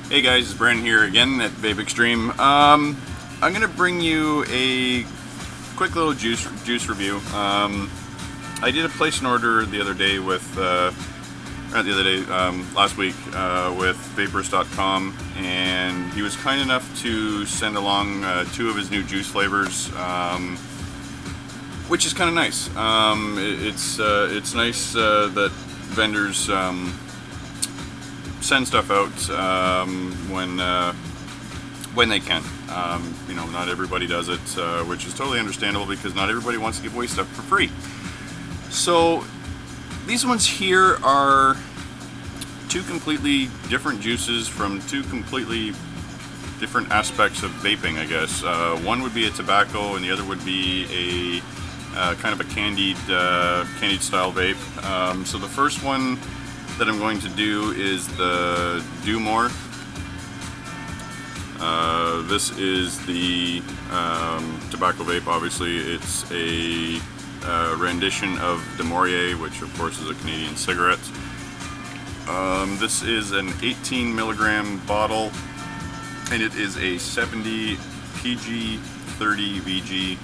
Hey guys, it's Brandon here again at Vape Extreme. I'm gonna bring you a quick little juice review. I did place an order the other day with, last week with Vaporus.com, and he was kind enough to send along two of his new juice flavors, which is kind of nice. It's nice that vendors send stuff out when they can. You know, not everybody does it, which is totally understandable because not everybody wants to give away stuff for free. So these ones here are two completely different juices from two completely different aspects of vaping, I guess. One would be a tobacco and the other would be a kind of a candied style vape. So the first one that I'm going to do is the Do More. This is the tobacco vape. Obviously, it's a rendition of De Maurier, which of course is a Canadian cigarette. This is an 18 milligram bottle, and it is a 70 PG 30 VG.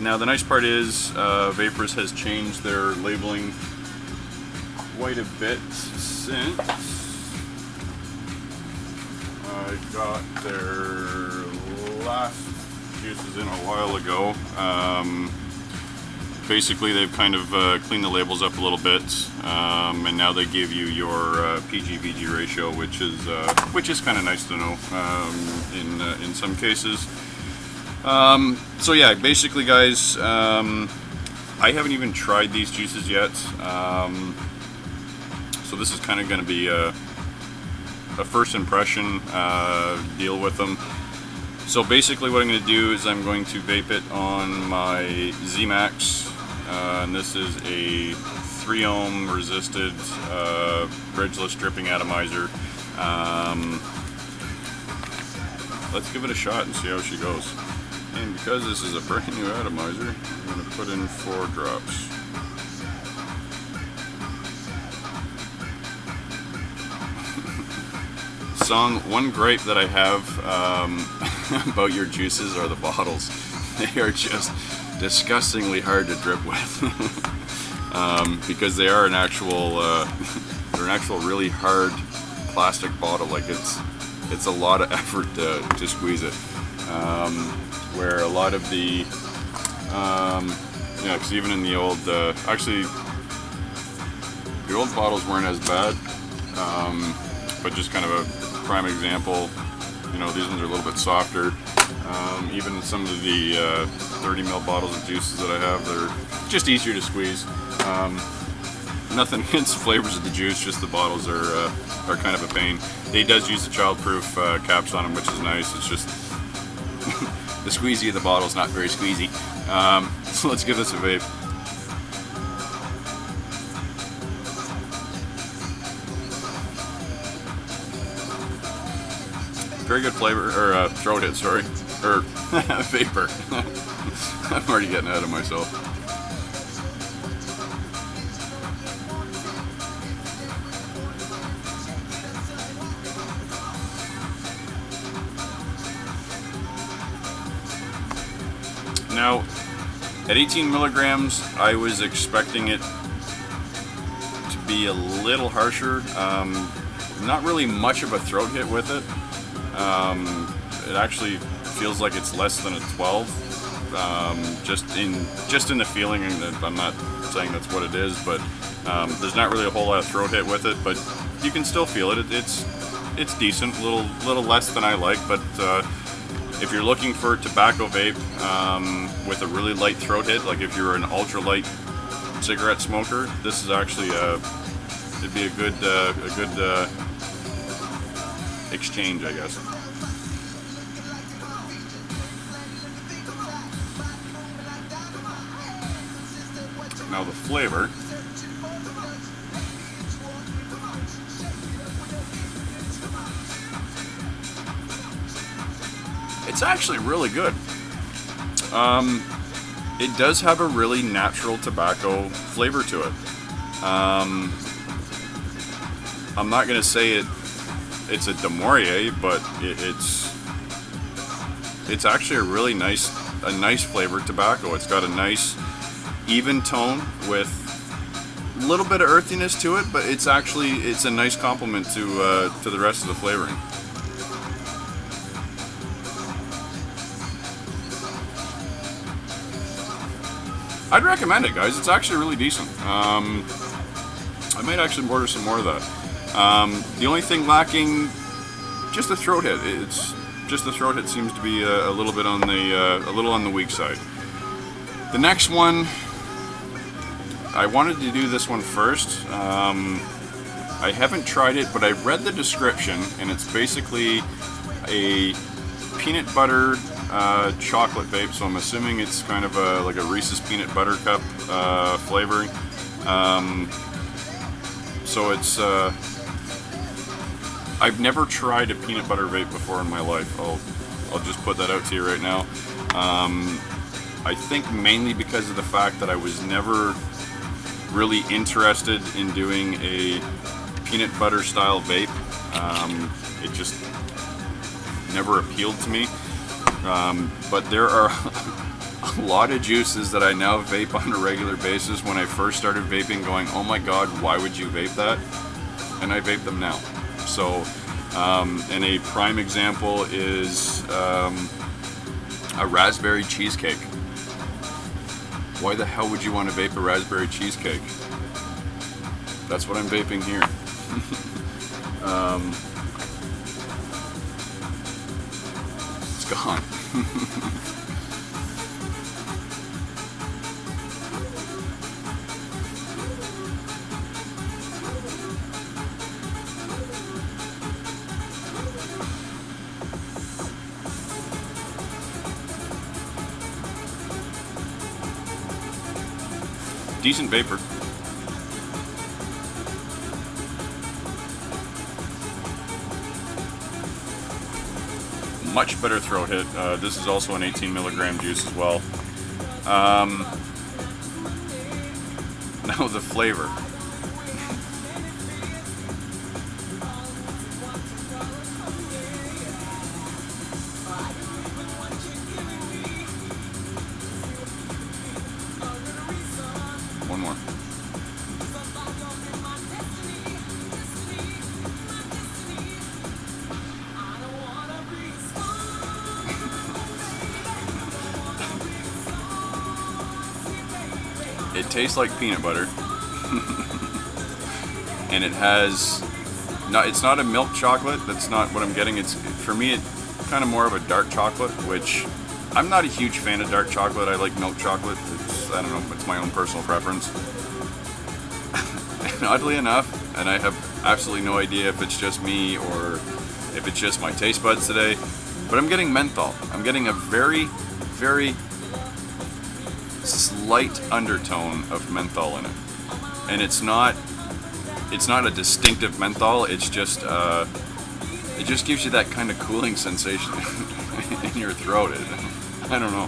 Now the nice part is Vaporus has changed their labeling quite a bit since I got their last juices in a while ago. Basically, they've kind of cleaned the labels up a little bit, and now they give you your PG/VG ratio, which is kind of nice to know in some cases. So yeah, basically, guys, I haven't even tried these juices yet. So this is kind of going to be a first impression deal with them. So basically what I'm going to do is I'm going to vape it on my Z-Max, and this is a 3 ohm resisted bridgeless dripping atomizer. Let's give it a shot and see how she goes. And because this is a brand new atomizer, I'm going to put in 4 drops. One gripe that I have about your juices are the bottles. They are just disgustingly hard to drip with because they are an actual really hard plastic bottle. Like it's a lot of effort to squeeze it. Where a lot of the yeah, because even in the old actually the old bottles weren't as bad, but just kind of a prime example, you know, these ones are a little bit softer. Even some of the 30 ml bottles of juices that I have, they're just easier to squeeze. Nothing against the flavors of the juice, just the bottles are kind of a pain. He does use the child-proof caps on them, which is nice. It's just the squeezy of the bottle is not very squeezy. So let's give this a vape. Very good flavor, or throat hit, sorry, or vapor. I'm already getting ahead of myself. Now, at 18 milligrams, I was expecting it to be a little harsher. Not really much of a throat hit with it. It actually feels like it's less than a 12, just in the feeling, and I'm not saying that's what it is, but there's not really a whole lot of throat hit with it, but you can still feel it. It's decent, a little less than I like, but if you're looking for a tobacco vape with a really light throat hit, like if you're an ultra light cigarette smoker, this is actually it'd be a good exchange, I guess. Now the flavor. It's actually really good. It does have a really natural tobacco flavor to it. I'm not going to say it it's a Demorier, but it's actually a really nice flavored tobacco. It's got a nice even tone with a little bit of earthiness to it, but it's a nice complement to the rest of the flavoring. I'd recommend it, guys. It's actually really decent. I might actually order some more of that. The only thing lacking, just the throat hit. The throat hit seems to be a little bit on the weak side. The next one, I wanted to do this one first. I haven't tried it, but I read the description, and it's basically a peanut butter chocolate vape. So I'm assuming it's kind of like a Reese's peanut butter cup flavoring. So it's I've never tried a peanut butter vape before in my life. I'll just put that out to you right now. I think mainly because of the fact that I was never really interested in doing a peanut butter style vape. It just never appealed to me. But there are a lot of juices that I now vape on a regular basis. When I first started vaping, going, oh my god, why would you vape that? And I vape them now. So, and a prime example is a raspberry cheesecake. Why the hell would you want to vape a raspberry cheesecake? That's what I'm vaping here. It's gone. Decent vapor. Much better throat hit. This is also an 18 milligram juice as well. Now the flavor. One more. It tastes like peanut butter. And it has it's not a milk chocolate. That's not what I'm getting. It's, for me, it's kind of more of a dark chocolate, which I'm not a huge fan of dark chocolate. I like milk chocolate. I don't know, it's my own personal preference. And oddly enough, and I have absolutely no idea if it's just me or if it's just my taste buds today, but I'm getting menthol. I'm getting a very, very slight undertone of menthol in it. And it's not a distinctive menthol, it's just it just gives you that kind of cooling sensation in your throat. I don't know.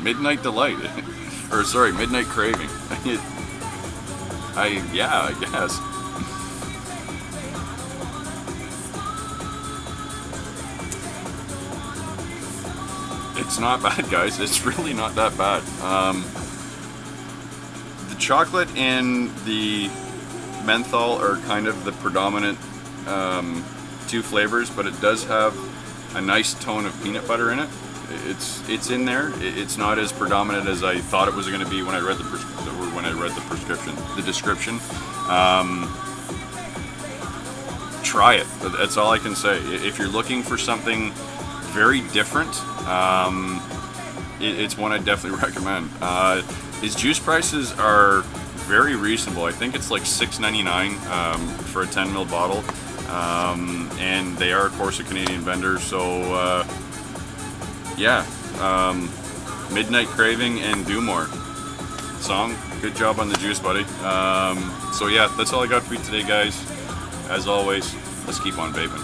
Midnight delight, or sorry, midnight craving. I guess. It's not bad, guys. It's really not that bad. The chocolate and the menthol are kind of the predominant two flavors, but it does have a nice tone of peanut butter in it. It's in there. It's not as predominant as I thought it was going to be when I read the description. Try it. That's all I can say. If you're looking for something very different, it's one I definitely recommend. His juice prices are very reasonable. I think it's like $6.99 for a 10 ml bottle, and they are, of course, a Canadian vendor. So yeah, Midnight Craving and Do More. Song, good job on the juice, buddy. So yeah, that's all I got for you today, guys. As always, let's keep on vaping.